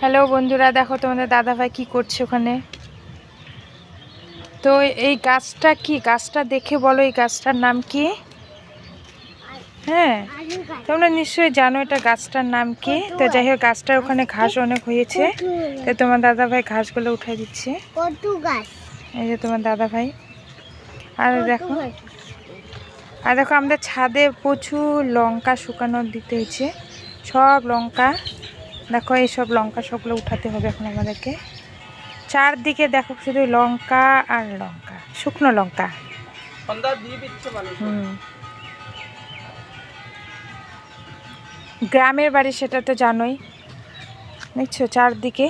Hello বন্ধুরা, দেখো তোমাদের দাদাভাই কি করছে ওখানে। তো এই গাছটা কি, গাছটা দেখে বলো এই গাছটার নাম কি? হ্যাঁ, তোমরা নিশ্চয়ই জানো এটা গাছটার নাম কি। তো যাই হোক, গাছটার ওখানে ঘাস অনেক হয়েছে, তো তোমার দাদাভাই ঘাসগুলো উঠাই দিচ্ছে। এই যে তোমার দাদাভাই। আর দেখো আমাদের ছাদে প্রচুর লঙ্কা শুকানো দিতে হয়েছে। সব লঙ্কা দেখো, এই সব লঙ্কা সবগুলো উঠাতে হবে এখন আমাদেরকে। চারদিকে দেখো শুধু লঙ্কা আর লঙ্কা, শুকনো লঙ্কা। গ্রামের বাড়ি, সেটা তো জানোই, দেখছো চারদিকে